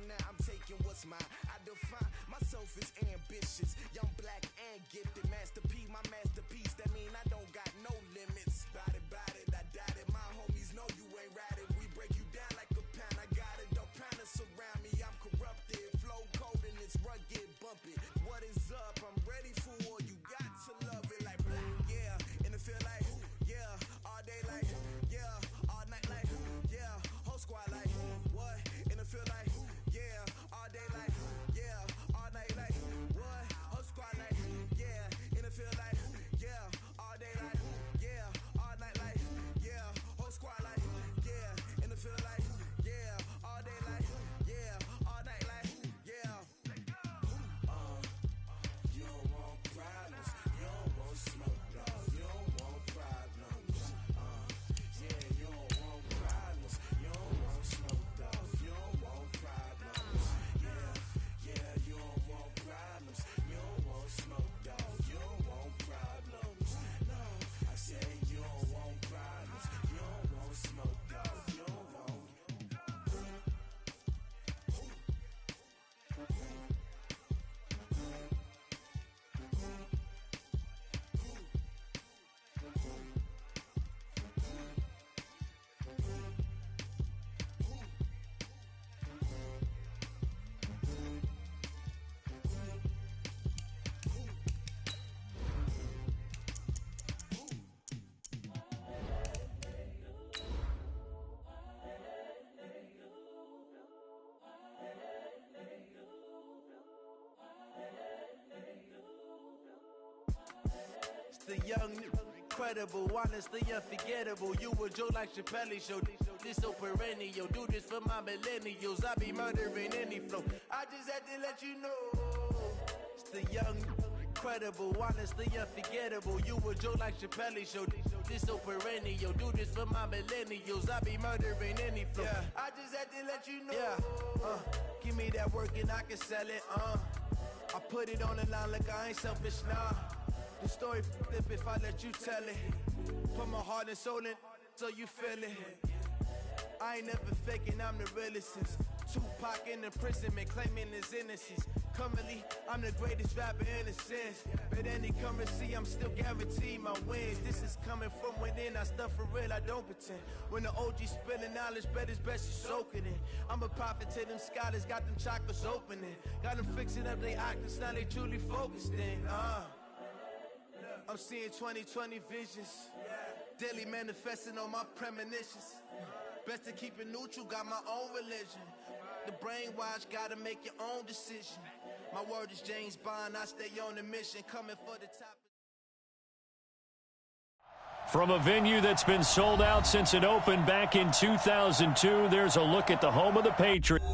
now I'm taking what's mine. I define myself as ambitious, young, black, and gifted. Master P, my masterpiece. That mean I don't got no limits. Bout it, I doubt it. My homies know you ain't ratted. We break you down like a pound. I got it, don't panic surround me. I'm corrupted, flow cold and it's rugged, bumpy. What is up? I'm ready for war. You got to love it like black, yeah. And it feel like, yeah. All day like, yeah. All night like, yeah. Whole squad like, what? And it feel like, yeah. All day like, yeah. All night like, what? Whole squad like, yeah. And it feel like, yeah. All day like, yeah. All night like, yeah. Whole squad like, yeah. And it feel like, yeah. All day like, yeah. All night like, yeah. You don't want problems. You don't want smoke, dog. You don't want problems. Yeah, you don't want problems. You don't want smoke, dog. You don't want problems. Yeah, you don't want problems. You don't want smoke, dog. You don't want problems. No, I said you don't want problems. You don't want smoke, dog. You don't want. The young, incredible, honestly unforgettable. You a joke like Chappelle show. This so perennial. Do this for my millennials. I be murdering any flow. I just had to let you know. It's the young, incredible, honestly unforgettable. You a joke like Chappelle show. This so perennial. Do this for my millennials. I be murdering any flow. Yeah. I just had to let you know. Yeah. Give me that work and I can sell it. I put it on the line like I ain't selfish, nah. The story flip if I let you tell it. Put my heart and soul in so you feel it. I ain't never faking, I'm the realest since Tupac in imprisonment, claiming his innocence. Currently, I'm the greatest rapper in a sense. But any currency, I'm still guaranteed my wins. This is coming from within, I stuff for real, I don't pretend. When the OG spilling knowledge, bet it's best you soak it in. I'm a prophet to them scholars, got them chakras opening. Got them fixing up they octaves, now they truly focused in. I'm seeing 2020 visions, daily manifesting on my premonitions. Best to keep it neutral, got my own religion. The brainwash, gotta make your own decision. My word is James Bond, I stay on a mission, coming for the top. From a venue that's been sold out since it opened back in 2002, there's a look at the home of the Patriots.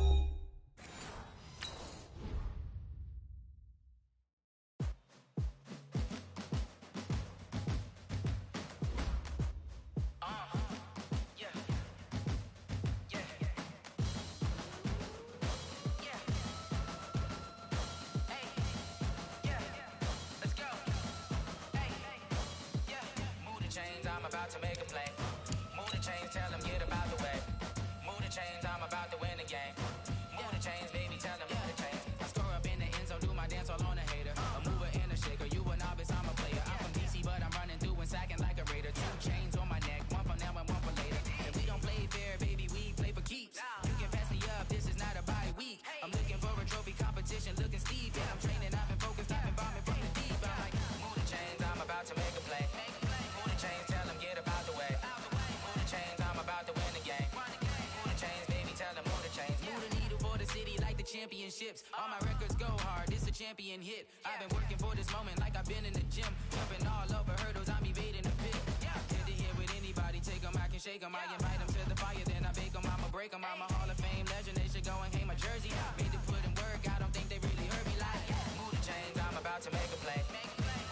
All my records go hard, this a champion hit. I've been working for this moment like I've been in the gym. Jumping all over hurdles, I'm evading the pit. Hit to hit with anybody, take them, I can shake them. I invite them to the fire, then I bake them, I'ma break them. I'm a Hall of Fame legend, they should go and hang my jersey. Made to put in work, I don't think they really heard me like. Move the chains, I'm about to make a play.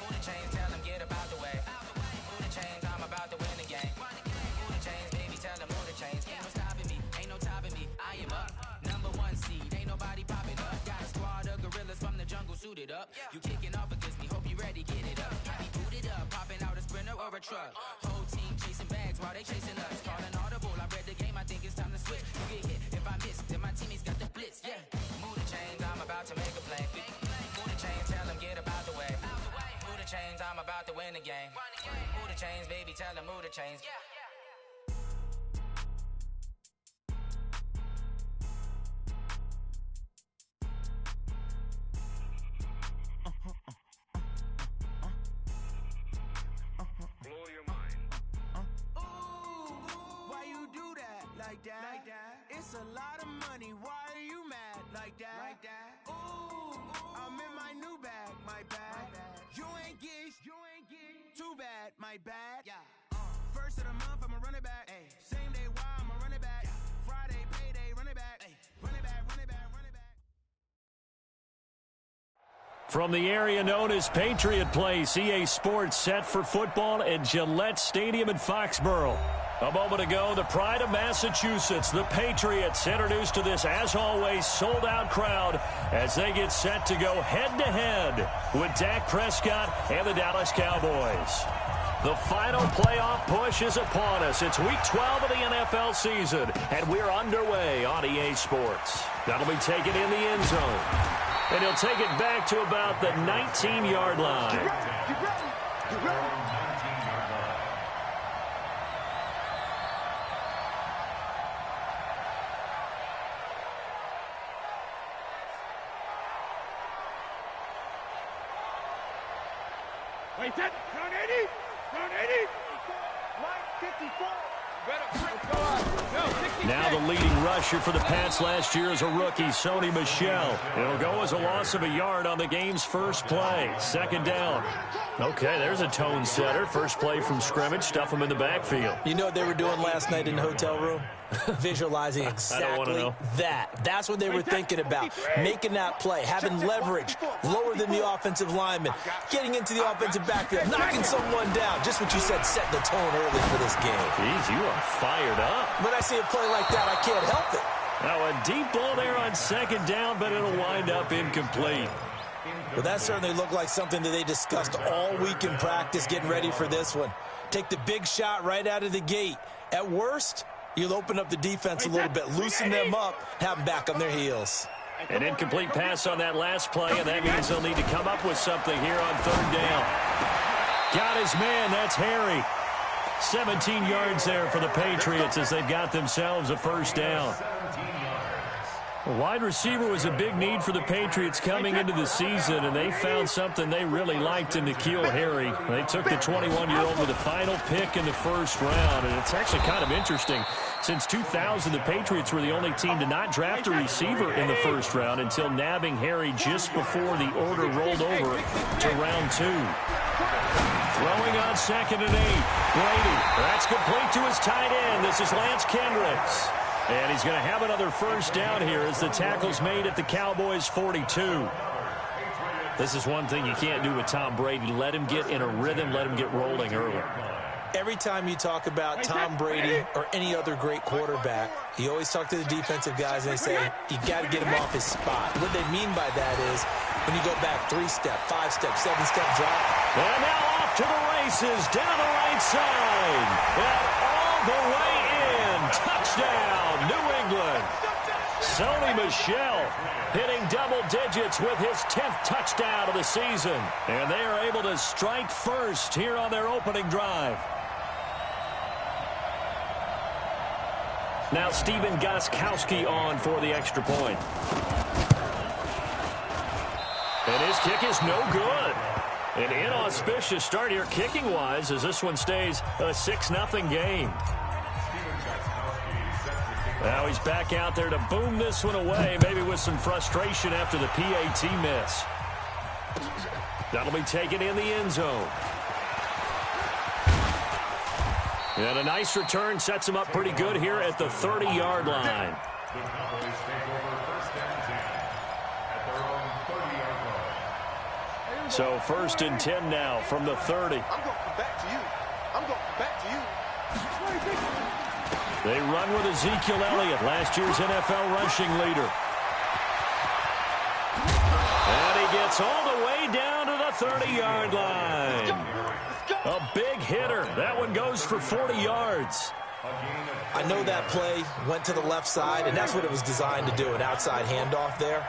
Move the chains, tell them get about the way. Move the chains, I'm about to win the game. Move the chains, baby, tell them move the chains. Ain't no stopping me, ain't no topping me. I am up, #1 seed, ain't nobody popping up. Got a squad of gorillas from the jungle suited up. You kicking off against me, hope you ready, get it up. I be booted up, popping out a sprinter or a truck. Whole team chasing bags while they chasing us. Calling audible, I read the game, I think it's time to switch. You get hit, if I miss, then my teammates got the blitz, yeah. about to win the game. Move the chains, baby, tell them move the chains. Blow your mind. Why you do that like that? It's a lot of money. Why are you mad like that? Ooh, I'm in my new bag, my bad. You ain't get too bad, my bad. First of the month, I'ma run it back. Same day, why I'ma run it back. Friday, payday, run it back. Run it back, run it back, run it back. From the area known as Patriot Place, EA Sports set for football at Gillette Stadium in Foxborough. A moment ago, the pride of Massachusetts, the Patriots, introduced to this, as always, sold-out crowd as they get set to go head-to-head with Dak Prescott and the Dallas Cowboys. The final playoff push is upon us. It's Week 12 of the NFL season, and we're underway on EA Sports. That'll be taken in the end zone. And he'll take it back to about the 19-yard line. You ready? Wait, that, round 80, line 54, Now the leading rusher for the Pats last year is a rookie, Sony Michel. It'll go as a loss of a yard on the game's first play. Second down. Okay, there's a tone setter. First play from scrimmage, stuff him in the backfield. You know what they were doing last night in the hotel room? Visualizing exactly that. That's what they were thinking about. Making that play, having leverage, lower than the offensive lineman, getting into the offensive backfield, knocking someone down. Just what you said, setting the tone early for this game. Jeez, you are fired up. When I see a play like that, I can't help it. Now a deep ball there on second down, but it'll wind up incomplete. Well, that certainly looked like something that they discussed all week in practice, getting ready for this one. Take the big shot right out of the gate. At worst, you'll open up the defense a little bit, loosen them up, have them back on their heels. An incomplete pass on that last play, and that means they'll need to come up with something here on third down. Got his man, that's Harry. 17 yards there for the Patriots as they've got themselves a first down. A wide receiver was a big need for the Patriots coming into the season, and they found something they really liked in N'Keal Harry. They took the 21-year-old with the final pick in the first round, and it's actually kind of interesting. Since 2000, the Patriots were the only team to not draft a receiver in the first round until nabbing Harry just before the order rolled over to round 2. Throwing on 2nd and 8. Brady, that's complete to his tight end. This is Lance Kendricks. And he's going to have another first down here as the tackle's made at the Cowboys' 42. This is one thing you can't do with Tom Brady. Let him get in a rhythm, let him get rolling early. Every time you talk about Tom Brady or any other great quarterback, you always talk to the defensive guys and they say, you got to get him off his spot. What they mean by that is when you go back 3-step, 5-step, 7-step drop. And now off to the races, down the right side. And all the way in. Touchdown, New England. Sony Michel hitting double digits with his 10th touchdown of the season. And they are able to strike first here on their opening drive. Now Stephen Gostkowski on for the extra point. And his kick is no good. An inauspicious start here kicking-wise as this one stays a 6-0 game. Now he's back out there to boom this one away, maybe with some frustration after the PAT miss. That'll be taken in the end zone. And a nice return sets him up pretty good here at the 30-yard line. So 1st and 10 now from the 30. I'm going back to you. I'm going back to you. They run with Ezekiel Elliott, last year's NFL rushing leader. And he gets all the way down to the 30-yard line. A big hitter. That one goes for 40 yards. I know that play went to the left side, and that's what it was designed to do, an outside handoff there.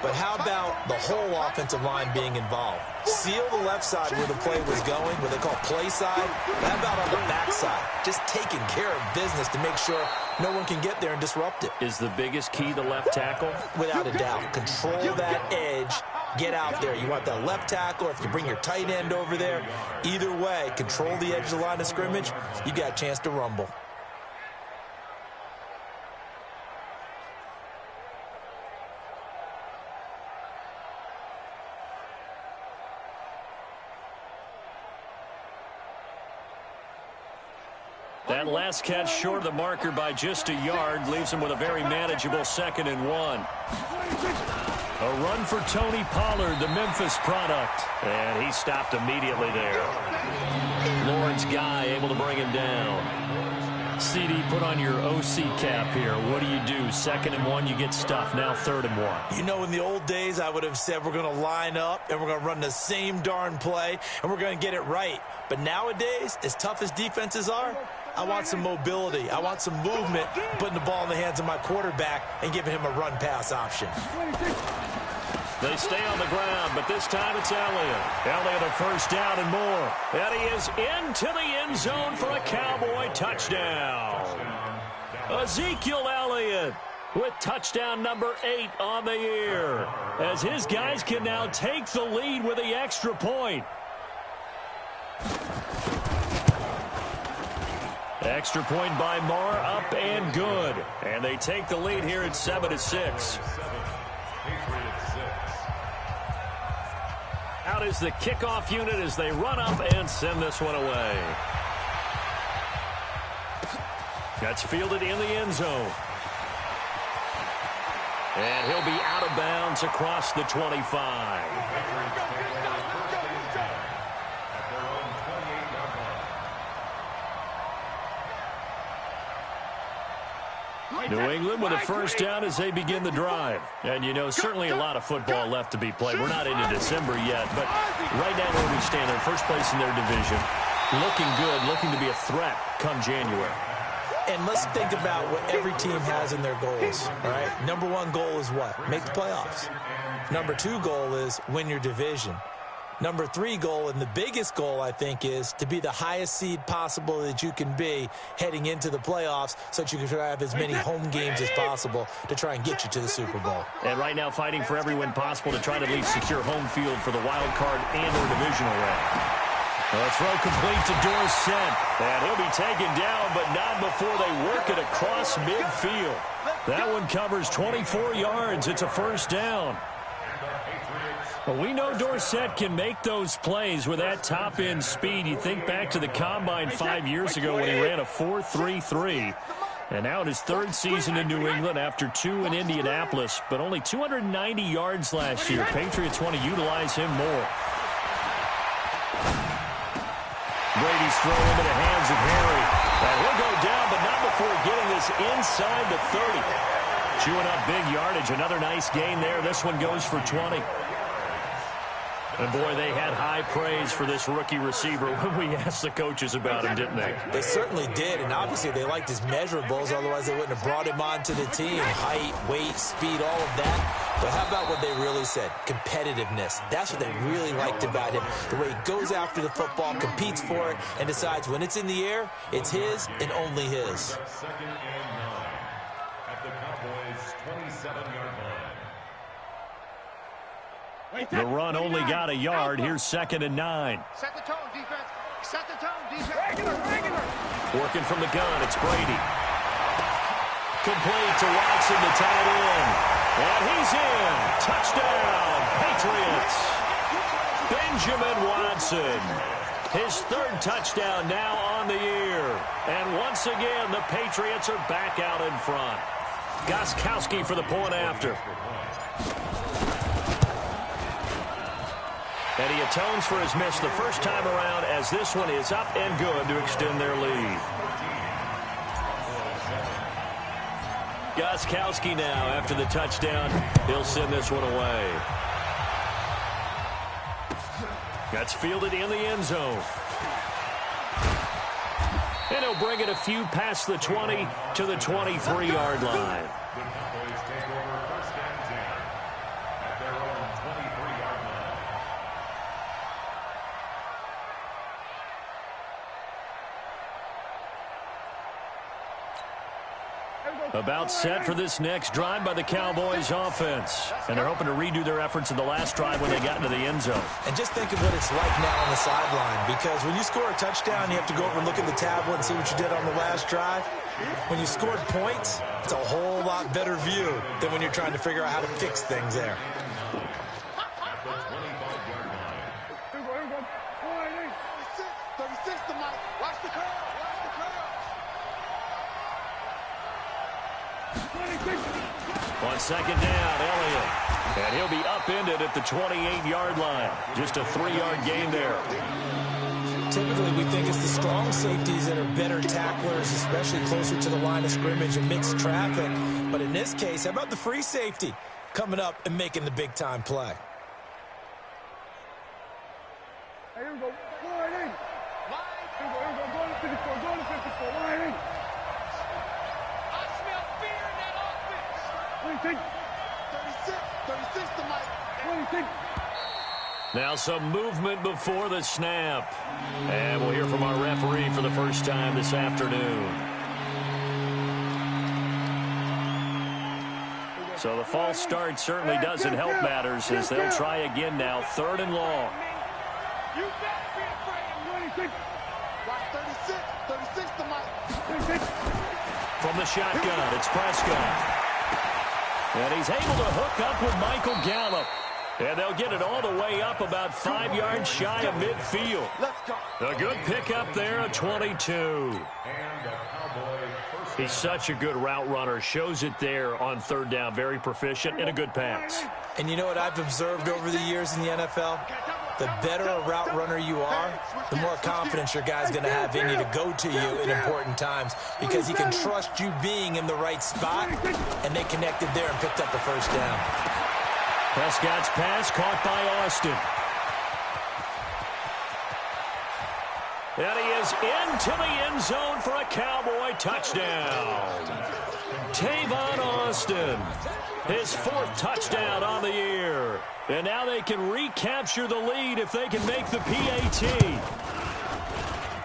But how about the whole offensive line being involved? Seal the left side where the play was going, what they call play side. But how about on the back side? Just taking care of business to make sure no one can get there and disrupt it. Is the biggest key the left tackle? Without a doubt. Control that edge. Get out there. You want that left tackle, or if you bring your tight end over there, either way, control the edge of the line of scrimmage, you got a chance to rumble. That last catch short of the marker by just a yard leaves him with a very manageable 2nd and 1. A run for Tony Pollard, the Memphis product. And he stopped immediately there. Lawrence Guy able to bring him down. CD, put on your OC cap here. What do you do? 2nd and 1, you get stuffed. Now 3rd and 1. You know, in the old days, I would have said we're going to line up and we're going to run the same darn play and we're going to get it right. But nowadays, as tough as defenses are, I want some mobility. I want some movement, putting the ball in the hands of my quarterback and giving him a run-pass option. They stay on the ground, but this time it's Elliott. Elliott a first down and more. And he is into the end zone for a Cowboy touchdown. Ezekiel Elliott with touchdown number 8 on the year, as his guys can now take the lead with the extra point. Extra point by Marr, up and good. And they take the lead here at 7-6. Out is the kickoff unit as they run up and send this one away. That's fielded in the end zone. And he'll be out of bounds across the 25. New England with a first down as they begin the drive. And, you know, certainly a lot of football left to be played. We're not into December yet, but right now where we stand, they're first place in their division. Looking good, looking to be a threat come January. And let's think about what every team has in their goals, all right? Number 1 goal is what? Make the playoffs. Number 2 goal is win your division. Number 3 goal, and the biggest goal, I think, is to be the highest seed possible that you can be heading into the playoffs so that you can try to have as many home games as possible to try and get you to the Super Bowl. And right now fighting for every win possible to try to at least secure home field for the wild card and or divisional round. A throw complete to Dorsett. And he'll be taken down, but not before they work it across midfield. That one covers 24 yards. It's a first down. Well, we know Dorsett can make those plays with that top-end speed. You think back to the Combine 5 years ago when he ran a 4.33. And now in his 3rd season in New England after 2 in Indianapolis, but only 290 yards last year. Patriots want to utilize him more. Brady's throw into the hands of Harry. And he'll go down, but not before getting this inside the 30. Chewing up big yardage. Another nice gain there. This one goes for 20. And, boy, they had high praise for this rookie receiver when we asked the coaches about him, didn't they? They certainly did, and obviously they liked his measurables. Otherwise, they wouldn't have brought him onto the team. Height, weight, speed, all of that. But how about what they really said? Competitiveness. That's what they really liked about him. The way he goes after the football, competes for it, and decides when it's in the air, it's his and only his. Second and 9 at the Cowboys' 27-yard line. The run only got a yard. Here's 2nd and 9. Set the tone, defense. Set the tone, defense. Regular. Working from the gun, it's Brady. Complete to Watson, the tight end. And he's in. Touchdown, Patriots. Benjamin Watson. His 3rd touchdown now on the year. And once again, the Patriots are back out in front. Gostkowski for the point after. And he atones for his miss the first time around as this one is up and good to extend their lead. Gostkowski now after the touchdown. He'll send this one away. That's fielded in the end zone. And he'll bring it a few past the 20 to the 23-yard line. The Cowboys take over 1st and 10 at their own 23-yard line. About set for this next drive by the Cowboys offense. And they're hoping to redo their efforts in the last drive when they got into the end zone. And just think of what it's like now on the sideline, because when you score a touchdown, you have to go over and look at the tablet and see what you did on the last drive. When you scored points, it's a whole lot better view than when you're trying to figure out how to fix things there. At the 25-yard line. 36 to Mike. Watch the curl. Watch the curl. On 2nd down, Elliott. And he'll be upended at the 28-yard line. Just a 3-yard gain there. Typically, we think it's the strong safeties that are better tacklers, especially closer to the line of scrimmage and mixed traffic. But in this case, how about the free safety coming up and making the big-time play? Hey, here we go. Line in. Here we go. Go to 54. Go to 54. Line in. I smell fear in that offense. 36 to Mike. 26. Now some movement before the snap. And we'll hear from our referee for the first time this afternoon. So the false start certainly doesn't help matters as they'll try again now. 3rd and long. You better be afraid of 26. Watch 36 to Mike. 36. From the shotgun, it's Prescott. And he's able to hook up with Michael Gallup. And they'll get it all the way up about 5 yards shy of midfield. A good pickup there at 22. He's such a good route runner. Shows it there on 3rd down. Very proficient and a good pass. And you know what I've observed over the years in the NFL? The better a route runner you are, the more confidence your guy's going to have in you to go to you in important times, because he can trust you being in the right spot, and they connected there and picked up the 1st down. Prescott's pass caught by Austin. And he is into the end zone for a Cowboy touchdown. Tavon Austin, his 4th touchdown on the year. And now they can recapture the lead if they can make the PAT.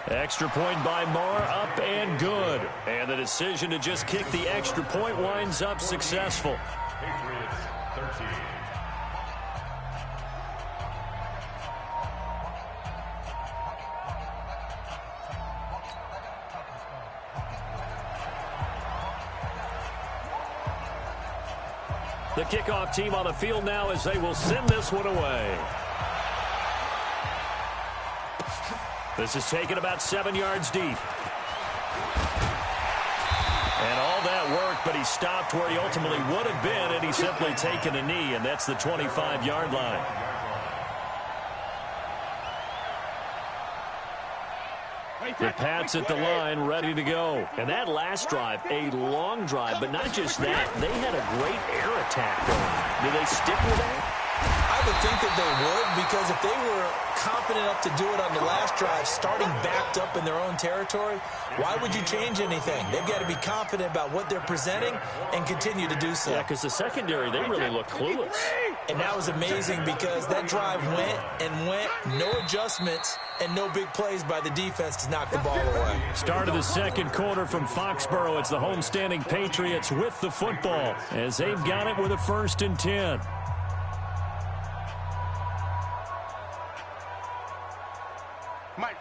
Extra point by Marr, up and good. And the decision to just kick the extra point winds up successful. Patriots 13. The kickoff team on the field now as they will send this one away. This is taken about 7 yards deep. And all that work, but he stopped where he ultimately would have been, and he's simply taken a knee, and that's the 25-yard line. The Pats at the line, ready to go. And that last drive, a long drive, but not just that. They had a great air attack going. Do they stick with that? I would think that they would, because if they were confident enough to do it on the last drive, starting backed up in their own territory, why would you change anything? They've got to be confident about what they're presenting and continue to do so. Yeah, because the secondary, they really look clueless. And that was amazing because that drive went and went, no adjustments, and no big plays by the defense to knock the ball away. Start of the 2nd quarter from Foxborough. It's the homestanding Patriots with the football as they've got it with a 1st and 10.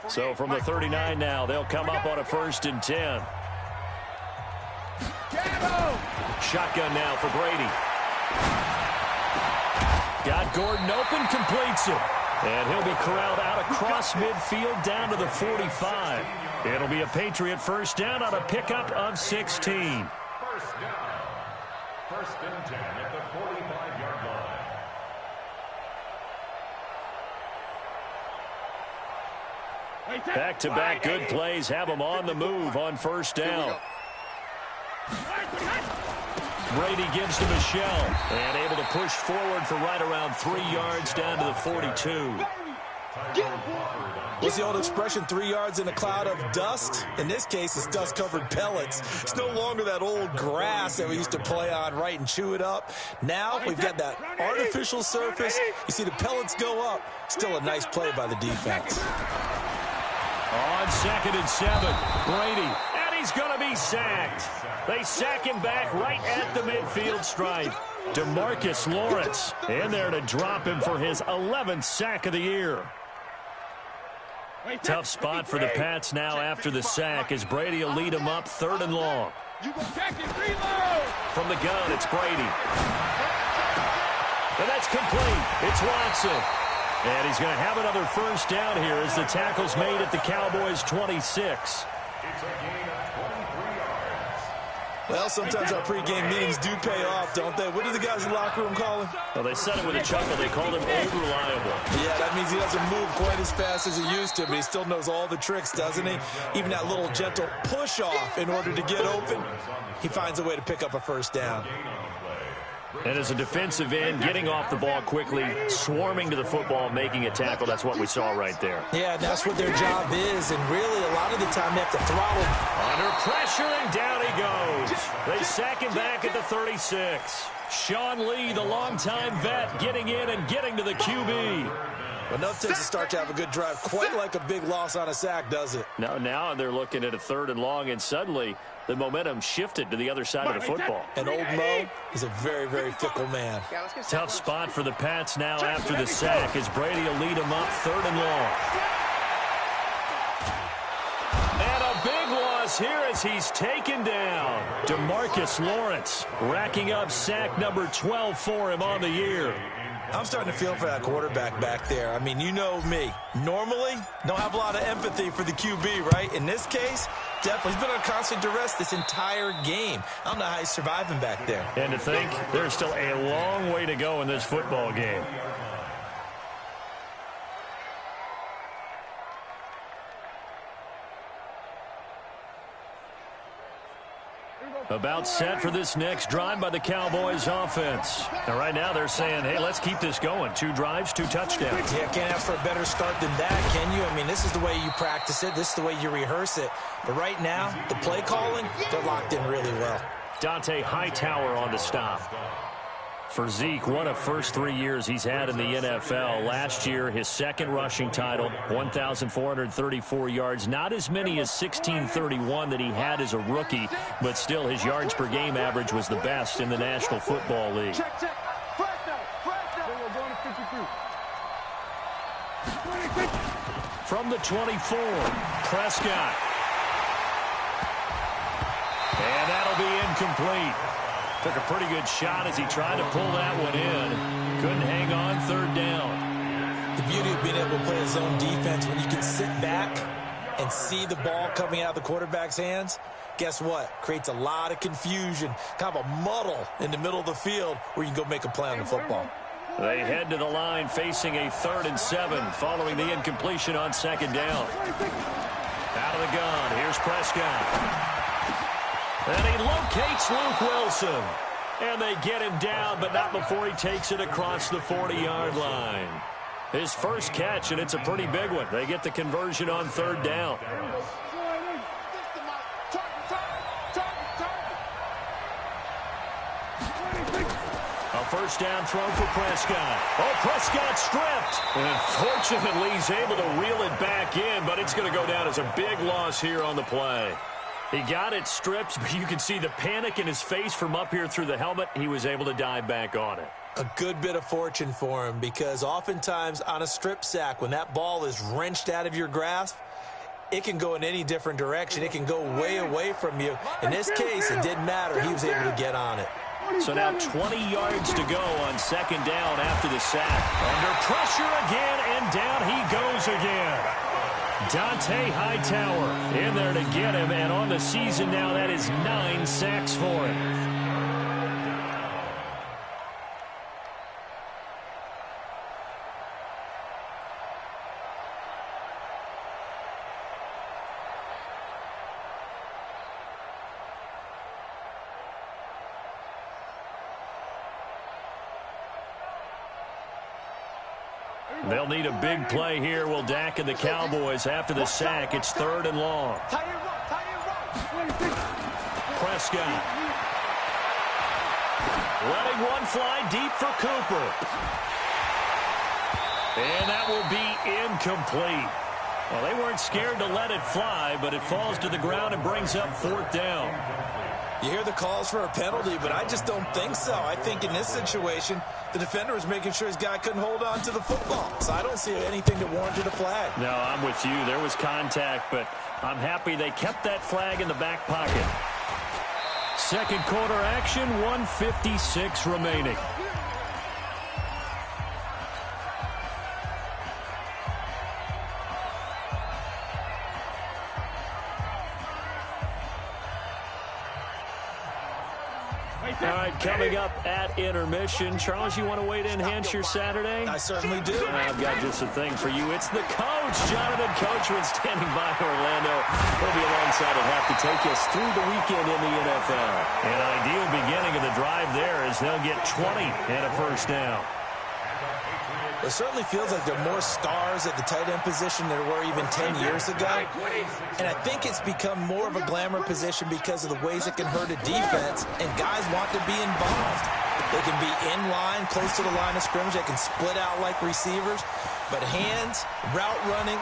So from the 39 now, they'll come up on a 1st and 10. Shotgun now for Brady. Got Gordon open, completes it. And he'll be corralled out across midfield down to the 45. It'll be a Patriot 1st down on a pickup of 16. 1st down. 1st and 10 at the 45-yard line. Back-to-back good plays have them on the move on 1st down. Brady gives to Michelle, and able to push forward for right around 3 yards down to the 42. Tyrone Crawford on What's the old expression, 3 yards in a cloud of dust? In this case, it's dust-covered pellets. It's no longer that old grass that we used to play on, right, and chew it up. Now we've got that artificial surface. You see the pellets go up. Still a nice play by the defense. On 2nd and 7, Brady, and he's going to be sacked. They sack him back right at the midfield stripe. DeMarcus Lawrence in there to drop him for his 11th sack of the year. Tough spot for the Pats now after the sack as Brady will lead him up 3rd and long. From the gun, it's Brady. And that's complete. It's Watson. And he's going to have another first down here as the tackle's made at the Cowboys' 26. Well, sometimes our pregame meetings do pay off, don't they? What do the guys in the locker room call him? Well, they said it with a chuckle. They called him old reliable. Yeah, that means he doesn't move quite as fast as he used to, but he still knows all the tricks, doesn't he? Even that little gentle push-off in order to get open, he finds a way to pick up a first down. And as a defensive end, getting off the ball quickly, swarming to the football, making a tackle, that's what we saw right there. Yeah, that's what their job is, and really a lot of the time they have to throttle. Under pressure, and down he goes. They sack him back at the 36. Sean Lee, the longtime vet, getting in and getting to the QB. But no tends to start to have a good drive, quite like a big loss on a sack, does it? No, now they're looking at a 3rd and long, and suddenly the momentum shifted to the other side of the football. And old Mo is a very, very fickle man. Tough spot for the Pats now after the sack as Brady will lead them up 3rd and long. And a big loss here as he's taken down. DeMarcus Lawrence racking up sack number 12 for him on the year. I'm starting to feel for that quarterback back there. I mean, you know me. Normally, don't have a lot of empathy for the QB, right? In this case, definitely he's been on constant duress this entire game. I don't know how he's surviving back there. And to think there's still a long way to go in this football game. About set for this next drive by the Cowboys offense. And right now they're saying, hey, let's keep this going. 2 drives, 2 touchdowns. Yeah, can't ask for a better start than that, can you? I mean, this is the way you practice it. This is the way you rehearse it. But right now, the play calling, they're locked in really well. Dante Hightower on the stop. For Zeke, one of first 3 years he's had in the NFL. Last year, his 2nd rushing title, 1,434 yards. Not as many as 1,631 that he had as a rookie, but still his yards per game average was the best in the National Football League. From the 24, Prescott. And that'll be incomplete. Took a pretty good shot as he tried to pull that one in. Couldn't hang on 3rd down. The beauty of being able to play a zone defense, when you can sit back and see the ball coming out of the quarterback's hands, guess what? Creates a lot of confusion, kind of a muddle in the middle of the field where you can go make a play on the football. They head to the line facing a 3rd and 7 following the incompletion on 2nd down. Out of the gun, here's Prescott. And he locates Luke Wilson. And they get him down, but not before he takes it across the 40-yard line. His first catch, and it's a pretty big one. They get the conversion on 3rd down. A first down throw for Prescott. Oh, Prescott stripped. And unfortunately, he's able to reel it back in, but it's going to go down as a big loss here on the play. He got it stripped, but you can see the panic in his face from up here through the helmet. He was able to dive back on it. A good bit of fortune for him, because oftentimes on a strip sack, when that ball is wrenched out of your grasp, it can go in any different direction. It can go way away from you. In this case, it didn't matter. He was able to get on it. So now 20 yards to go on 2nd down after the sack. Under pressure again, and down he goes again. Dante Hightower in there to get him, and on the season now, that is 9 sacks for him. They'll need a big play here. Will Dak and the Cowboys after the sack. It's 3rd and long. Prescott. Letting one fly deep for Cooper. And that will be incomplete. Well, they weren't scared to let it fly, but it falls to the ground and brings up 4th down. You hear the calls for a penalty, but I just don't think so. I think in this situation, the defender was making sure his guy couldn't hold on to the football. So I don't see anything that warranted a flag. No, I'm with you. There was contact, but I'm happy they kept that flag in the back pocket. Second quarter action, 1:56 remaining. All right, coming up at intermission. Charles, you want to wait to enhance your Saturday? I certainly do. I've got just a thing for you. It's the coach, Jonathan Coachman, standing by Orlando. He'll be alongside and have to take us through the weekend in the NFL. An ideal beginning of the drive there as they'll get 20 and a first down. It certainly feels like there are more stars at the tight end position than there were even 10 years ago. And I think it's become more of a glamour position because of the ways it can hurt a defense, and guys want to be involved. They can be in line, close to the line of scrimmage. They can split out like receivers. But hands, route running.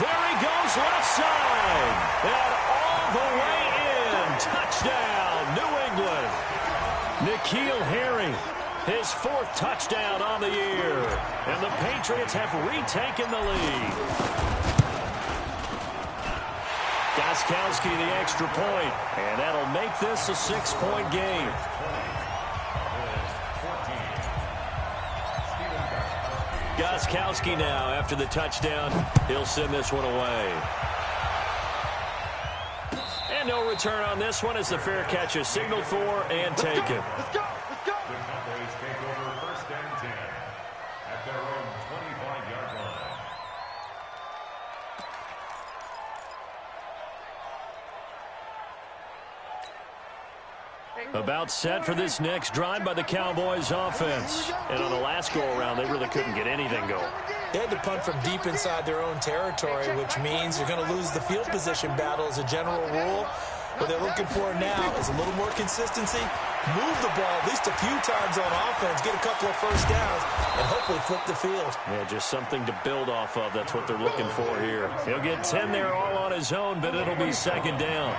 There he goes, left side. And all the way in. Touchdown, New England. N'Keal Harry. His 4th touchdown on the year. And the Patriots have retaken the lead. Gostkowski the extra point. And that'll make this a 6-point game. Gostkowski now after the touchdown. He'll send this one away. And no return on this one as the fair catch is signaled for and taken. Let's go. The Cowboys take over 1st and 10 at their own 25-yard line. About set for this next drive by the Cowboys offense. And on the last go-around, they really couldn't get anything going. They had to punt from deep inside their own territory, which means you're going to lose the field position battle as a general rule. What they're looking for now is a little more consistency, move the ball at least a few times on offense, get a couple of first downs, and hopefully flip the field. Yeah, just something to build off of. That's what they're looking for here. He'll get 10 there all on his own, but it'll be 2nd down.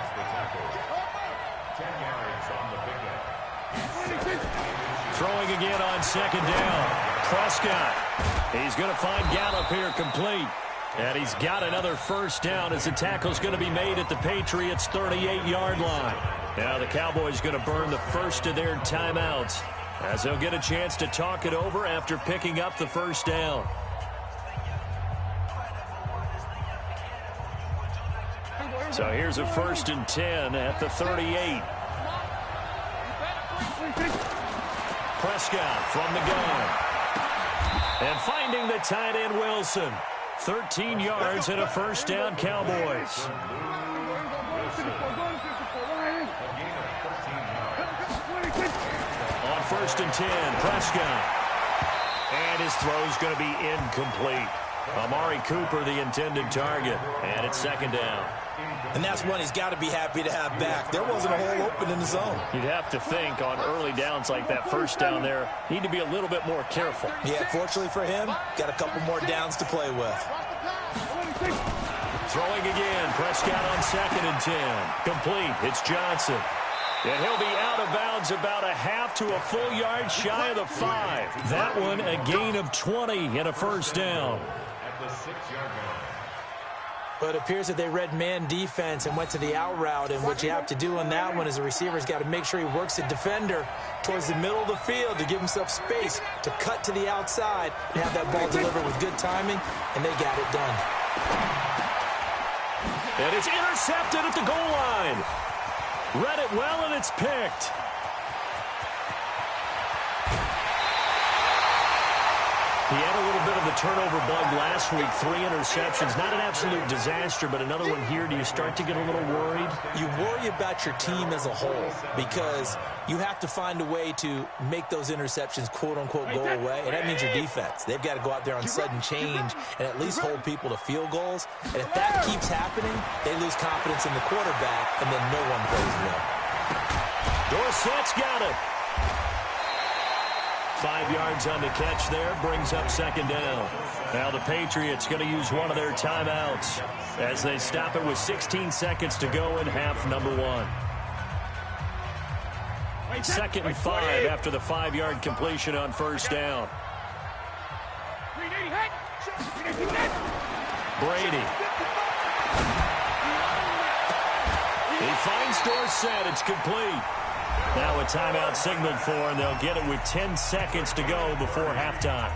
10 yards on the pickup. Throwing again on 2nd down. Prescott. He's going to find Gallup here complete. And he's got another first down as the tackle's going to be made at the Patriots' 38-yard line. Now the Cowboys going to burn the first of their timeouts as they'll get a chance to talk it over after picking up the first down. So here's a 1st and 10 at the 38. Prescott from the gun. And finding the tight end Wilson. 13 yards and a first down, Cowboys. On 1st and 10, Prescott. And his throw's going to be incomplete. Amari Cooper, the intended target. And it's 2nd down. And that's one he's got to be happy to have back. There wasn't a hole open in the zone. You'd have to think on early downs like that first down there, need to be a little bit more careful. Yeah, fortunately for him, got a couple more downs to play with. Throwing again, Prescott on 2nd and 10. Complete, it's Johnson. And he'll be out of bounds about a half to a full yard shy of the 5. That one a gain of 20 and a first down. At the 6-yard line. But it appears that they read man defense and went to the out route, and what you have to do on that one is the receiver's got to make sure he works the defender towards the middle of the field to give himself space to cut to the outside and have that ball delivered with good timing, and they got it done. And it's intercepted at the goal line. Read it well, and it's picked. He had a little bit of the turnover bug last week, 3 interceptions. Not an absolute disaster, but another one here. Do you start to get a little worried? You worry about your team as a whole because you have to find a way to make those interceptions, quote-unquote, go away, and that means your defense. They've got to go out there on sudden change and at least hold people to field goals. And if that keeps happening, they lose confidence in the quarterback, and then no one plays well. Dorsett's got it. 5 yards on the catch there, brings up second down. Now the Patriots going to use one of their timeouts as they stop it with 16 seconds to go in half number 1. 2nd and 5 after the 5-yard completion on first down. Brady. He finds Dorsett. It's complete. Now a timeout signaled for, and they'll get it with 10 seconds to go before halftime.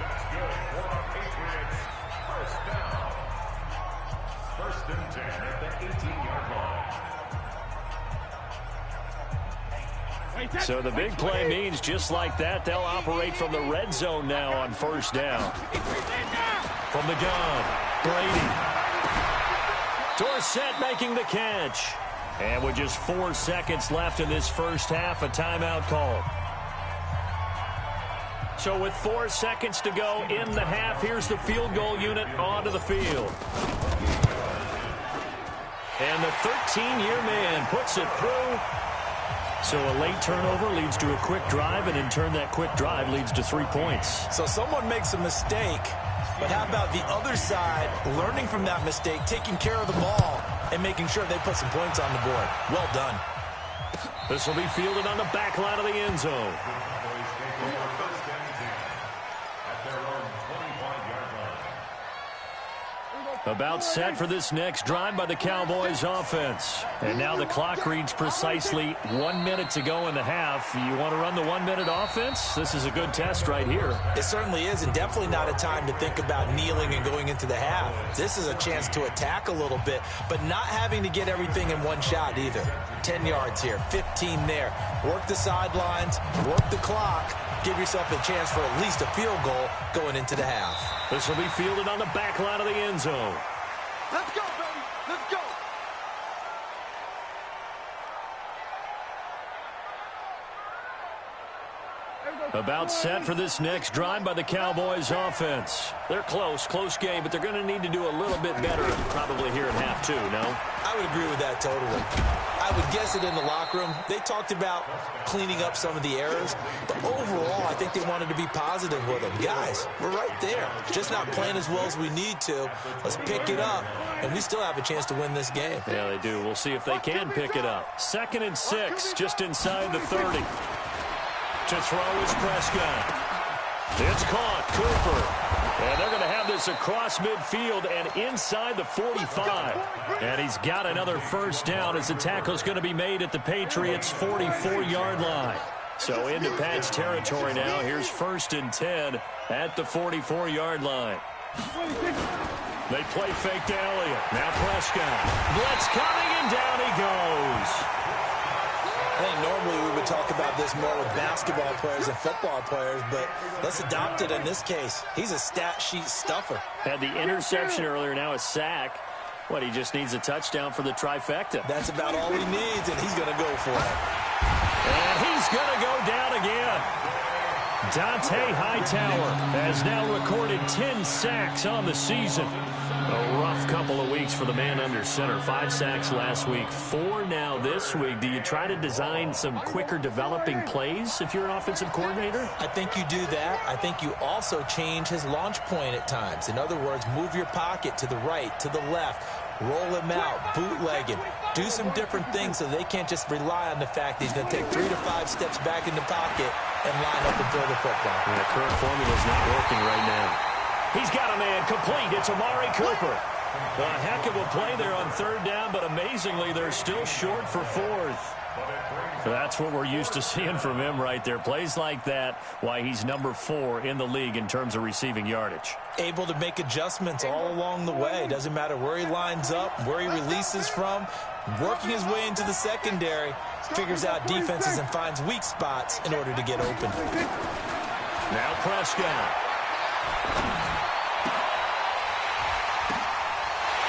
That's good for the Patriots. First down. 1st and 10 at the 18-yard line. So the big play means just like that, they'll operate from the red zone now on first down. From the gun, Brady. Dorsett making the catch. And with just 4 seconds left in this first half, a timeout call. So with 4 seconds to go in the half, here's the field goal unit onto the field. And the 13-year man puts it through. So a late turnover leads to a quick drive, and in turn that quick drive leads to 3 points. So someone makes a mistake, but how about the other side learning from that mistake, taking care of the ball, and making sure they put some points on the board? Well done. This will be fielded on the back line of the end zone. About set for this next drive by the Cowboys offense. And now the clock reads precisely 1 minute to go in the half. You want to run the 1 minute offense? This is a good test right here. It certainly is, and definitely not a time to think about kneeling and going into the half. This is a chance to attack a little bit, but not having to get everything in one shot either. 10 yards here, 15 there. Work the sidelines, work the clock. Give yourself a chance for at least a field goal going into the half. This will be fielded on the back line of the end zone. Let's go, baby. Let's go. About set for this next drive by the Cowboys offense. They're close game, but they're going to need to do a little bit better probably here in half 2, no? I would agree with that totally. I would guess it in the locker room. They talked about cleaning up some of the errors, but overall, I think they wanted to be positive with them. Guys, we're right there. Just not playing as well as we need to. Let's pick it up, and we still have a chance to win this game. Yeah, they do. We'll see if they can pick it up. 2nd and 6, just inside the 30. To throw is Prescott. It's caught, Cooper. And they're going to have this across midfield and inside the 45. And he's got another first down as the tackle's going to be made at the Patriots' 44-yard line. So into Pat's territory now. Here's 1st and 10 at the 44-yard line. They play fake to Elliott. Now Prescott. Blitz coming, and down he goes. I think normally we would talk about this more with basketball players and football players, but let's adopt it in this case. He's a stat sheet stuffer. Had the interception earlier, now a sack. What, he just needs a touchdown for the trifecta. That's about all he needs, and he's going to go for it. And he's going to go down again. Dante Hightower has now recorded 10 sacks on the season. A rough couple of weeks for the man under center. 5 sacks last week, 4 now this week. Do you try to design some quicker developing plays if you're an offensive coordinator? I think you do that. I think you also change his launch point at times. In other words, move your pocket to the right, to the left, roll him out, bootleg him. Do some different things so they can't just rely on the fact that he's going to take 3 to 5 steps back in the pocket and line up and throw the football. Yeah, the current formula is not working right now. He's got a man complete. It's Amari Cooper. A heck of a play there on 3rd down, but amazingly, they're still short for 4th. That's what we're used to seeing from him right there. Plays like that, why he's number 4 in the league in terms of receiving yardage. Able to make adjustments all along the way. Doesn't matter where he lines up, where he releases from. Working his way into the secondary, figures out defenses and finds weak spots in order to get open. Now Prescott.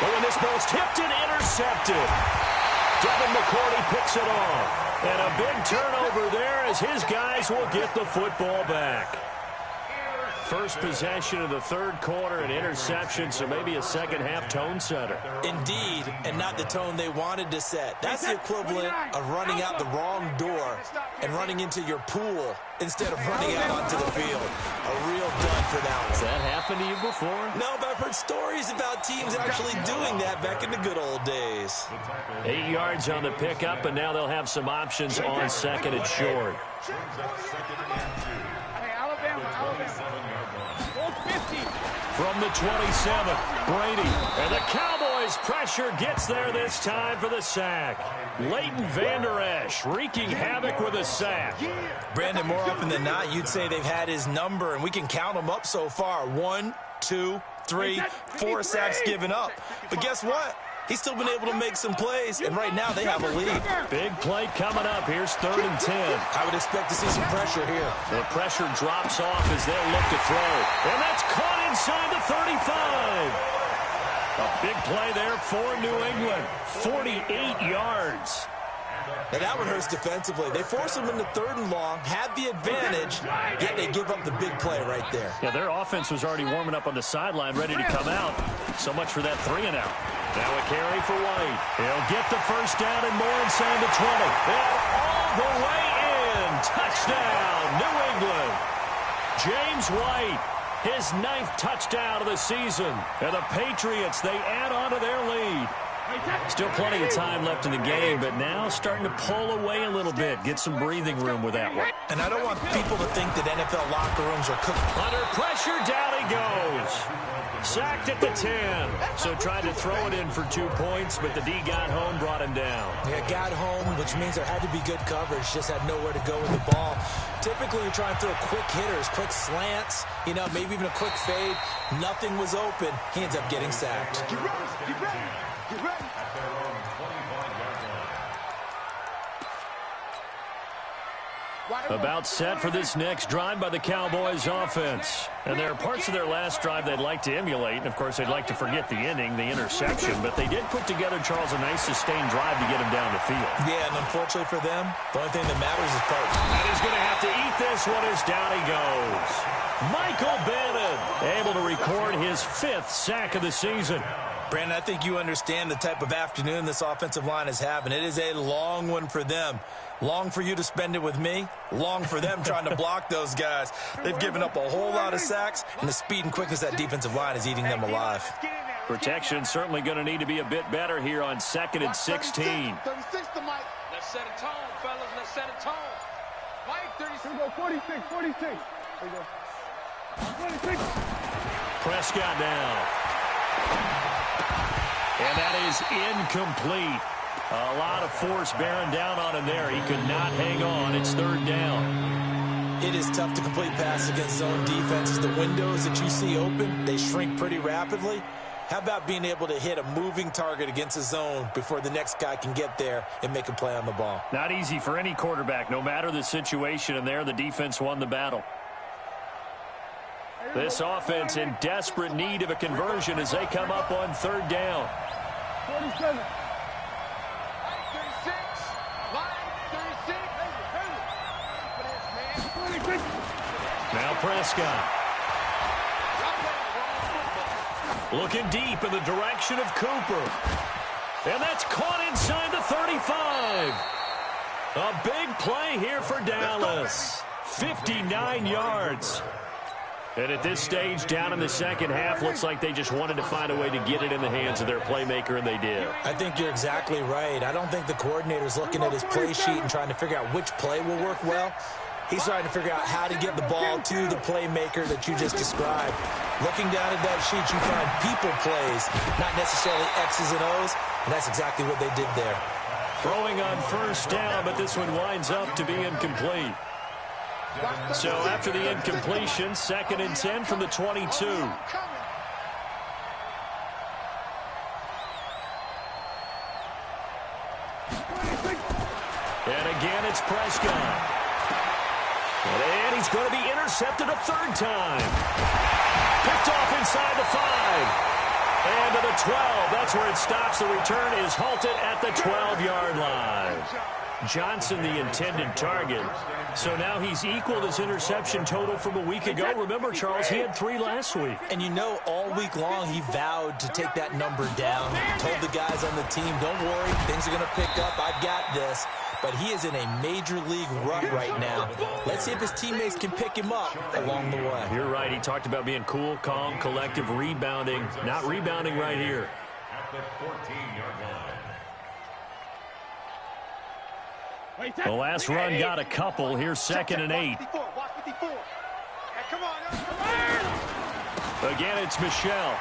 But when this ball's tipped and intercepted, Devin McCourty picks it off. And a big turnover there as his guys will get the football back. First possession of the third quarter, an interception, so maybe a second-half tone setter. Indeed, and not the tone they wanted to set. That's the equivalent of running out the wrong door and running into your pool instead of running out onto the field. A real dud for that one. Has that happened to you before? No, but I've heard stories about teams actually doing that back in the good old days. 8 yards on the pickup, and now they'll have some options on second and short. From the 27, Brady, and the Cowboys' pressure gets there this time for the sack. Leighton Vander Esch wreaking havoc with a sack. Brandon, more often than not, you'd say they've had his number, and we can count them up so far. 1, 2, 3, 4 sacks given up. But guess what? He's still been able to make some plays, and right now they have a lead. Big play coming up. Here's 3rd and 10. I would expect to see some pressure here. The pressure drops off as they'll look to throw. And that's caught inside the 35. A big play there for New England. 48 yards. Now that one hurts defensively. They force them into 3rd and long, had the advantage, yet they give up the big play right there. Yeah, their offense was already warming up on the sideline, ready to come out. So much for that 3 and out. Now a carry for White. He'll get the first down and more inside the 20. And all the way in. Touchdown, New England. James White, his 9th touchdown of the season. And the Patriots, they add on to their lead. Still plenty of time left in the game, but now starting to pull away a little bit. Get some breathing room with that one. And I don't want people to think that NFL locker rooms are cooked. Under pressure, down he goes. Sacked at the 10. So tried to throw it in for 2 points, but the D got home, brought him down. Yeah, got home, which means there had to be good coverage. Just had nowhere to go with the ball. Typically, you're trying to throw quick hitters, quick slants, you know, maybe even a quick fade. Nothing was open. He ends up getting sacked. Get ready, get ready, get ready. About set for this next drive by the Cowboys offense. And there are parts of their last drive they'd like to emulate. And, of course, they'd like to forget the ending, the interception. But they did put together, Charles, a nice sustained drive to get him down the field. Yeah, and unfortunately for them, the only thing that matters is part. And he's going to have to eat this one as down he goes. Michael Bannon able to record his 5th sack of the season. Brandon, I think you understand the type of afternoon this offensive line is having. It is a long one for them. Long for you to spend it with me. Long for them trying to block those guys. They've given up a whole lot of sacks, and the speed and quickness of that defensive line is eating them alive. Protection certainly going to need to be a bit better here on 2nd and 16. 36 to Mike. Let's set a tone, fellas. Let's set a tone. Mike, 36. Here we go, 46, 46. There you go. 46. Prescott down. And that is incomplete. A lot of force bearing down on him there. He could not hang on. It's 3rd down. It is tough to complete passes against zone defenses. The windows that you see open, they shrink pretty rapidly. How about being able to hit a moving target against a zone before the next guy can get there and make a play on the ball? Not easy for any quarterback, no matter the situation. And there, the defense won the battle. This offense in desperate need of a conversion as they come up on 3rd down. 47. Now Prescott. Looking deep in the direction of Cooper. And that's caught inside the 35. A big play here for Dallas. 59 yards. And at this stage, down in the second half, looks like they just wanted to find a way to get it in the hands of their playmaker, and they did. I think you're exactly right. I don't think the coordinator's looking at his play sheet and trying to figure out which play will work well. He's trying to figure out how to get the ball to the playmaker that you just described. Looking down at that sheet, you find people plays, not necessarily X's and O's, and that's exactly what they did there. Throwing on 1st down, but this one winds up to be incomplete. So after the incompletion, 2nd and 10 from the 22. And again, it's Prescott. And he's going to be intercepted a third time. Picked off inside the 5. And to the 12. That's where it stops. The return is halted at the 12-yard line. Johnson, the intended target. So now he's equaled his interception total from a week ago. Remember, Charles, he had 3 last week. And you know, all week long, he vowed to take that number down. Told the guys on the team, don't worry, things are going to pick up. I've got this. But he is in a major league rut right now. Let's see if his teammates can pick him up along the way. You're right. He talked about being cool, calm, collective, rebounding. Not rebounding right here. At the 14-yard line. The last run got a couple. Here's 2nd and 8. Again, it's Michelle.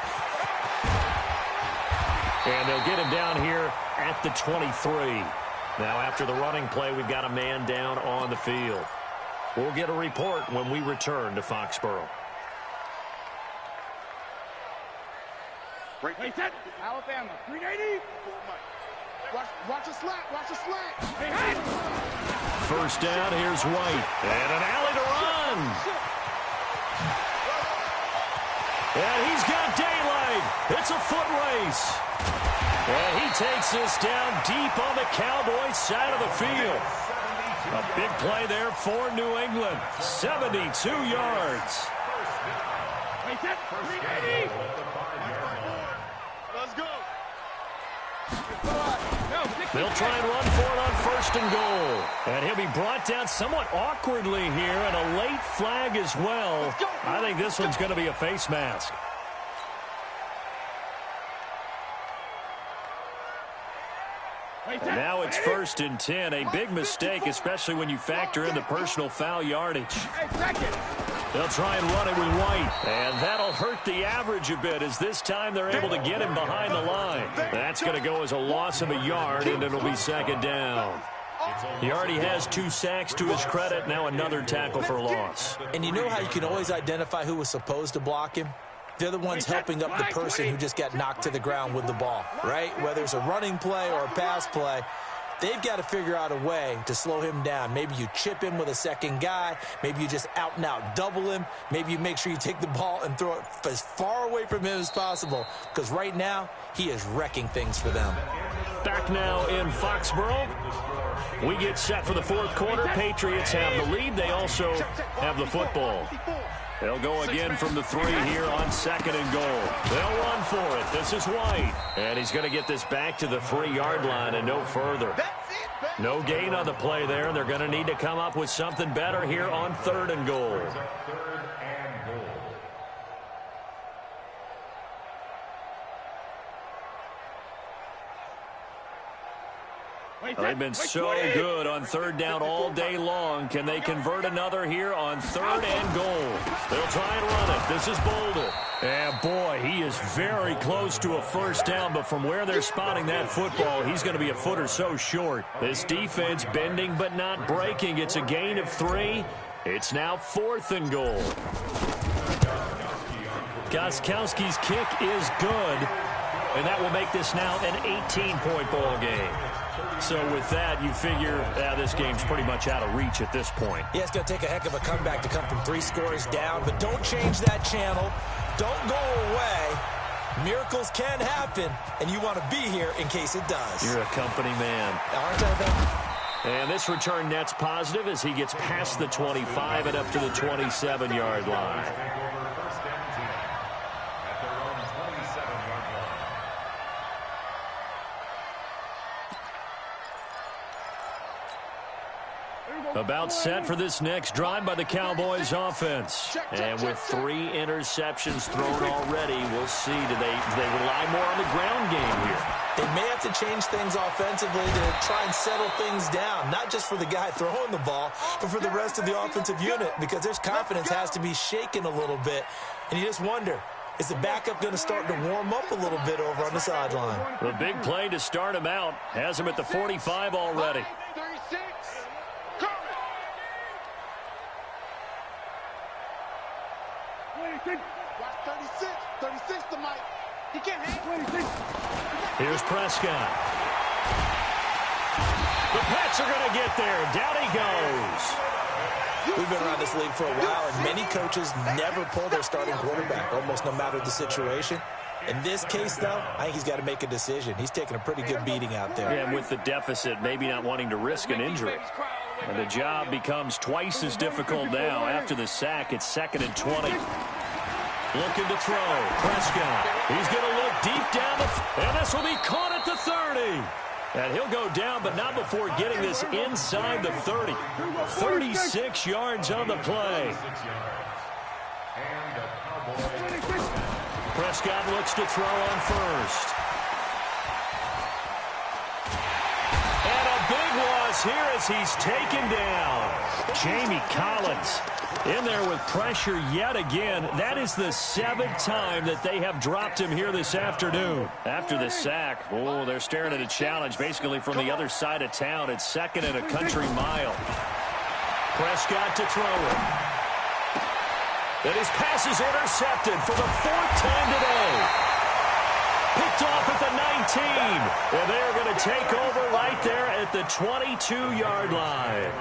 And they'll get him down here at the 23. Now, after the running play, we've got a man down on the field. We'll get a report when we return to Foxborough. Wait, set. Alabama, 380. Watch the slant. Watch the slant. Hey. First down, here's White. And an alley to run. And he's got daylight. It's a foot race. And he takes this down deep on the Cowboys side of the field. A big play there for New England. 72 yards. Wait, set. 380. Let's go. They'll try and run for it on 1st and goal. And he'll be brought down somewhat awkwardly here, and a late flag as well. I think this one's going to be a face mask. And now it's 1st and 10. A big mistake, especially when you factor in the personal foul yardage. They'll try and run it with White. And that'll hurt the average a bit, as this time they're able to get him behind the line. That's going to go as a loss of a yard, and it'll be 2nd down. He already has 2 sacks to his credit. Now another tackle for loss. And you know how you can always identify who was supposed to block him? They're the ones helping up the person who just got knocked to the ground with the ball, right? Whether it's a running play or a pass play, they've got to figure out a way to slow him down. Maybe you chip him with a second guy. Maybe you just out-and-out double him. Maybe you make sure you take the ball and throw it as far away from him as possible, because right now he is wrecking things for them. Back now in Foxborough. We get set for the 4th quarter. Patriots have the lead. They also have the football. They'll go again from the 3 here on 2nd and goal. They'll run for it. This is White. And he's going to get this back to the 3-yard line and no further. No gain on the play there. They're going to need to come up with something better here on 3rd and goal. They've been so good on 3rd down all day long. Can they convert another here on 3rd and goal? They'll try and run it. This is Bolden. And boy, he is very close to a 1st down, but from where they're spotting that football, he's going to be a foot or so short. This defense bending but not breaking. It's a gain of 3. It's now 4th and goal. Gostkowski's kick is good, and that will make this now an 18-point ball game. So with that, you figure this game's pretty much out of reach at this point. Yeah, it's going to take a heck of a comeback to come from 3 scores down, but don't change that channel. Don't go away. Miracles can happen, and you want to be here in case it does. You're a company man. Aren't I, though? And this return net's positive as he gets past the 25 and up to the 27-yard line. About set for this next drive by the Cowboys offense. And with 3 interceptions thrown already, we'll see. Do they rely more on the ground game here? They may have to change things offensively to try and settle things down, not just for the guy throwing the ball, but for the rest of the offensive unit, because their confidence has to be shaken a little bit. And you just wonder, is the backup going to start to warm up a little bit over on the sideline? The big play to start him out has him at the 45 already. 36. Watch 36. 36 to Mike. He can't hang. 26. Here's Prescott. The Pats are going to get there. Down he goes. We've been around this league for a while, and many coaches never pull their starting quarterback, almost no matter the situation. In this case, though, I think he's got to make a decision. He's taking a pretty good beating out there. Yeah, and with the deficit, maybe not wanting to risk an injury. And the job becomes twice as difficult now. After the sack, it's 2nd and 20. Looking to throw. Prescott. He's going to look deep down and this will be caught at the 30. And he'll go down, but not before getting this inside the 30. 36 yards on the play. Prescott looks to throw on first. And a big loss here as he's taken down. Jamie Collins in there with pressure yet again. That is the 7th time that they have dropped him here this afternoon. After the sack, oh, they're staring at a challenge basically from the other side of town. It's 2nd and a country mile. Prescott to throw it. And his pass is intercepted for the 4th time today. Picked off at the 19. And they're going to take over right there at the 22-yard line.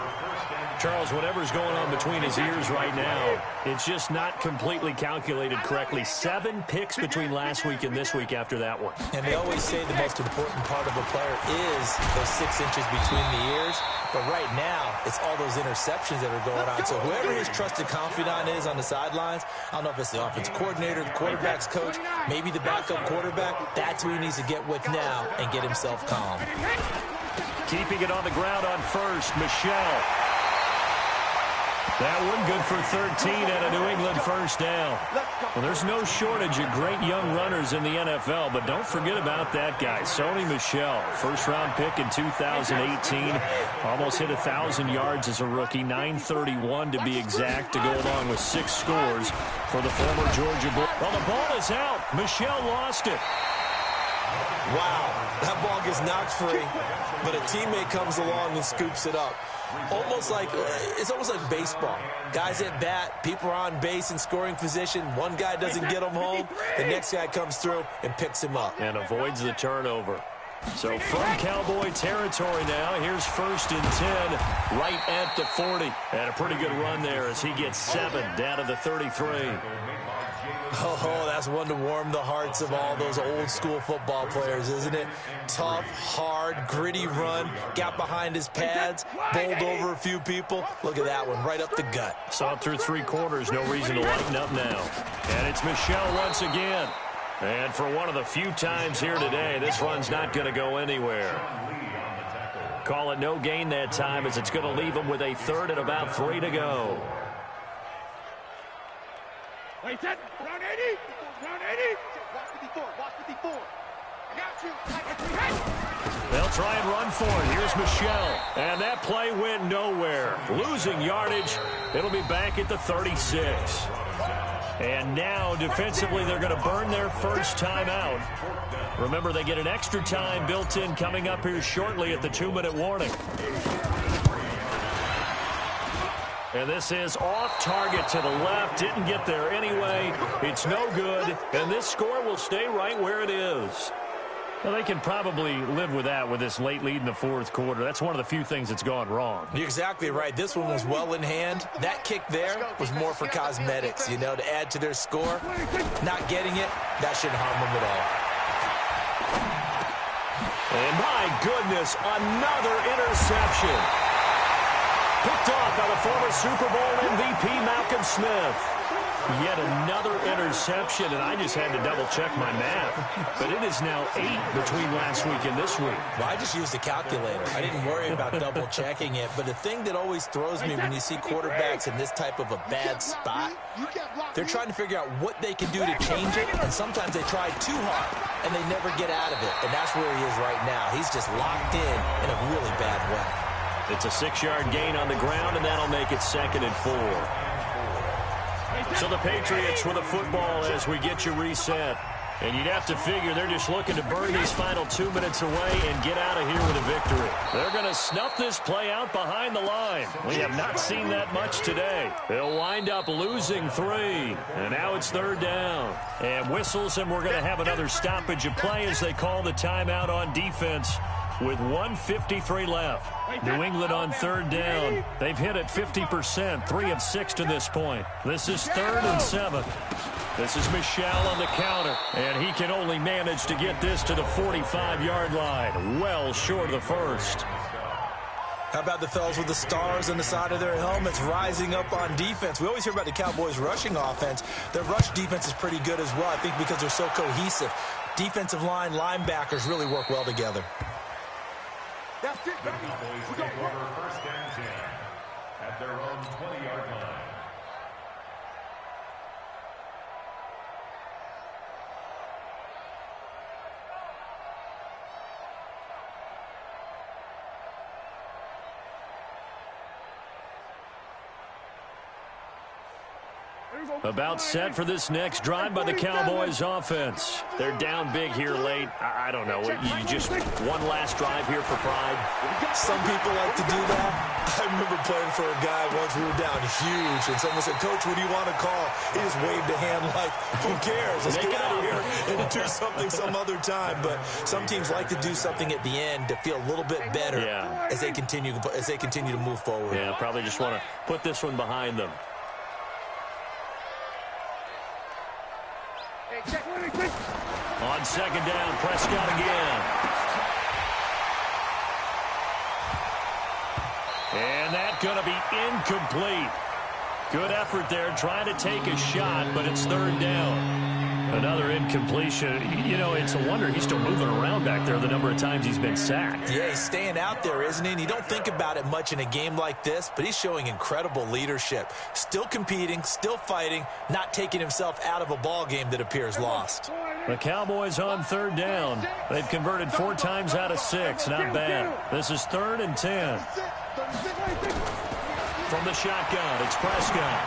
Charles, whatever's going on between his ears right now, it's just not completely calculated correctly. 7 picks between last week and this week after that one. And they always say the most important part of a player is those 6 inches between the ears. But right now, it's all those interceptions that are going on. So whoever his trusted confidant is on the sidelines, I don't know if it's the offensive coordinator, the quarterback's coach, maybe the backup quarterback, that's who he needs to get with now and get himself calm. Keeping it on the ground on first, Michelle. That one good for 13 and a New England first down. Well, there's no shortage of great young runners in the NFL, but don't forget about that guy, Sony Michel. First-round pick in 2018. Almost hit 1,000 yards as a rookie, 931 to be exact, to go along with 6 scores for the former Georgia Bull. Well, the ball is out. Michel lost it. Wow, that ball gets knocked free, but a teammate comes along and scoops it up. It's almost like baseball. Guys at bat, people are on base in scoring position. One guy doesn't get him home. The next guy comes through and picks him up. And avoids the turnover. So from Cowboy territory now, here's 1st and 10 right at the 40. And a pretty good run there as he gets 7 down to the 33. Oh, that's one to warm the hearts of all those old school football players, isn't it? Tough, hard, gritty run, got behind his pads, bowled over a few people. Look at that one, right up the gut. Saw it through 3 quarters, no reason to lighten up now. And it's Michel once again. And for one of the few times here today, this run's not going to go anywhere. Call it no gain that time as it's going to leave him with a 3rd and about 3 to go. Wait, set. Round 80. Round 80. Watch 54. Watch 54. I got you. They'll try and run for it. Here's Michel. And that play went nowhere. Losing yardage. It'll be back at the 36. And now, defensively, they're going to burn their first time out. Remember, they get an extra time built in coming up here shortly at the 2-minute warning. And this is off target to the left. Didn't get there anyway. It's no good. And this score will stay right where it is. Well, they can probably live with that with this late lead in the 4th quarter. That's one of the few things that's gone wrong. You're exactly right. This one was well in hand. That kick there was more for cosmetics, to add to their score. Not getting it, that shouldn't harm them at all. And my goodness, another interception. Picked off by the former Super Bowl MVP Malcolm Smith. Yet another interception, and I just had to double-check my math. But it is now 8 between last week and this week. Well, I just used a calculator. I didn't worry about double-checking it. But the thing that always throws me when you see quarterbacks in this type of a bad spot, they're trying to figure out what they can do to change it, and sometimes they try too hard, and they never get out of it. And that's where he is right now. He's just locked in a really bad way. It's a 6-yard gain on the ground, and that'll make it 2nd and 4. So the Patriots with a football as we get you reset. And you'd have to figure they're just looking to burn these final 2 minutes away and get out of here with a victory. They're going to snuff this play out behind the line. We have not seen that much today. They'll wind up losing 3. And now it's 3rd down. And whistles, and we're going to have another stoppage of play as they call the timeout on defense. with 1:53 left. New England on third down. They've hit it 50%, 3 of 6 to this point. This is 3rd and 7. This is Michel on the counter, and he can only manage to get this to the 45-yard line, well short of the first. How about the fellas with the stars on the side of their helmets rising up on defense? We always hear about the Cowboys' rushing offense. Their rush defense is pretty good as well, I think, because they're so cohesive. Defensive line, linebackers really work well together. The Cowboys take over 1st and 10 at their own 20-yard line. About set for this next drive by the Cowboys offense. They're down big here late. I don't know. You just one last drive here for pride? Some people like to do that. I remember playing for a guy once. We were down huge, and someone said, "Coach, what do you want to call?" He just waved a hand like, "Who cares? Let's get out of here and do something some other time." But some teams like to do something at the end to feel a little bit better as they continue to move forward. Yeah, probably just want to put this one behind them. On 2nd down, Prescott again. And that's going to be incomplete. Good effort there, trying to take a shot, but it's 3rd down. Another incompletion. You know, it's a wonder he's still moving around back there the number of times he's been sacked. Yeah, he's staying out there, isn't he? And you don't think about it much in a game like this, but he's showing incredible leadership. Still competing, still fighting, not taking himself out of a ball game that appears lost. The Cowboys on 3rd down. They've converted 4 times out of 6. Not bad. This is 3rd and 10. From the shotgun, it's Prescott.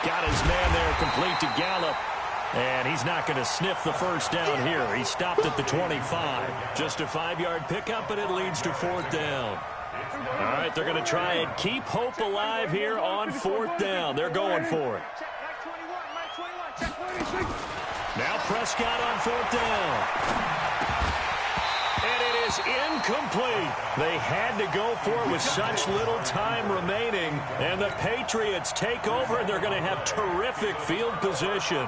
Got his man there, complete to Gallup. And he's not going to sniff the first down here. He stopped at the 25. Just a 5-yard pickup, and it leads to 4th down. All right, they're going to try and keep hope alive here on 4th down. They're going for it. Now Prescott on 4th down. And it is incomplete. They had to go for it with such little time remaining. And the Patriots take over, and they're going to have terrific field position.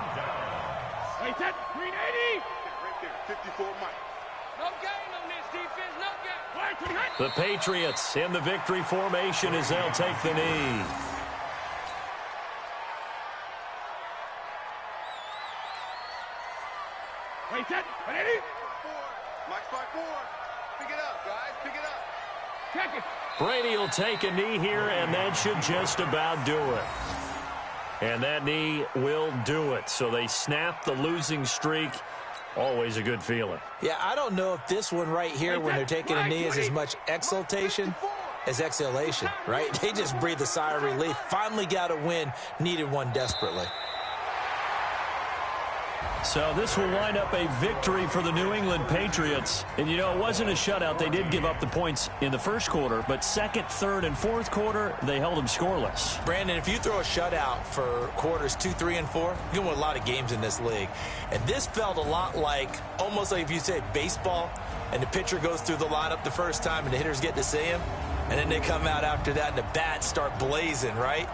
Hey, set, 380. Right there, 54 Mike. No gain on this defense, no gain. The Patriots in the victory formation as they'll take the knee. Hey, set, 180. Mike's by 4. Pick it up, guys, pick it up. Check it. Brady will take a knee here, and that should just about do it. And that knee will do it. So they snap the losing streak. Always a good feeling. Yeah, I don't know if this one right here, when they're taking a knee, is as much exultation as exhalation, right? They just breathe a sigh of relief. Finally got a win. Needed one desperately. So this will wind up a victory for the New England Patriots. And, you know, it wasn't a shutout. They did give up the points in the first quarter, but 2nd, 3rd, and 4th quarter, they held them scoreless. Brandon, if you throw a shutout for quarters 2, 3, and 4, you can win a lot of games in this league. And this felt a lot like, almost like if you say baseball, and the pitcher goes through the lineup the first time and the hitters get to see him, and then they come out after that and the bats start blazing, right?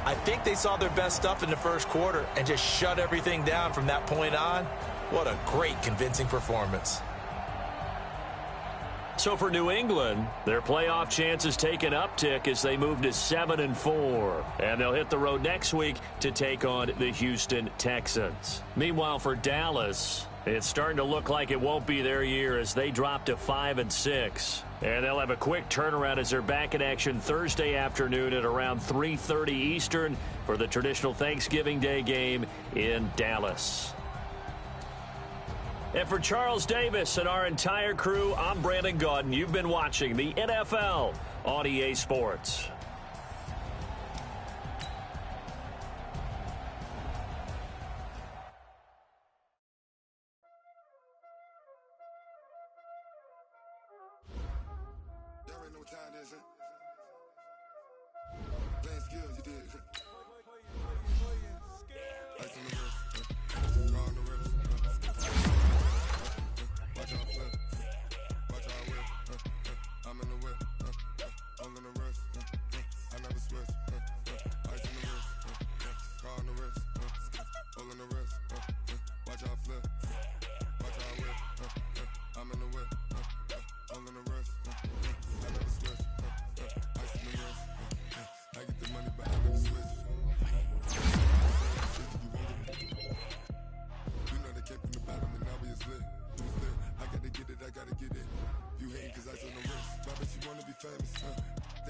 I think they saw their best stuff in the first quarter and just shut everything down from that point on. What a great, convincing performance. So for New England, their playoff chances take an uptick as they move to 7-4. And they'll hit the road next week to take on the Houston Texans. Meanwhile, for Dallas, it's starting to look like it won't be their year as they drop to 5-6. And they'll have a quick turnaround as they're back in action Thursday afternoon at around 3:30 Eastern for the traditional Thanksgiving Day game in Dallas. And for Charles Davis and our entire crew, I'm Brandon Gaudin. You've been watching the NFL on EA Sports.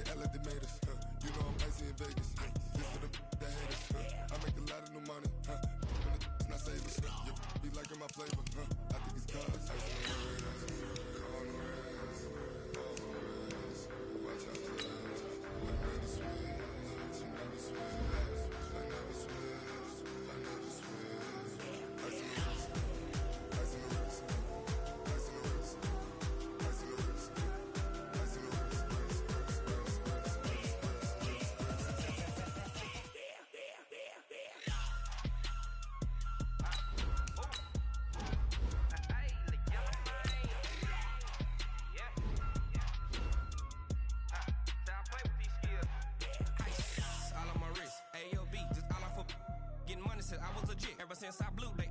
the L that made us. You know I'm icy in Vegas. This for the that hate us. I make a lot of new money. When the not save us. You be liking my flavor. I think it's cause. Ice in the red, ice in the red, on the res, all the res. Watch out for this. I never switch. She never switch. I never switch. I never switch. Ice in the wrist. Ice in the wrist. Ice in the wrist. Ice in the wrist. Ice in the wrist. All on my wrist, AOB, just all off of getting money since I was legit. Ever since I blew, they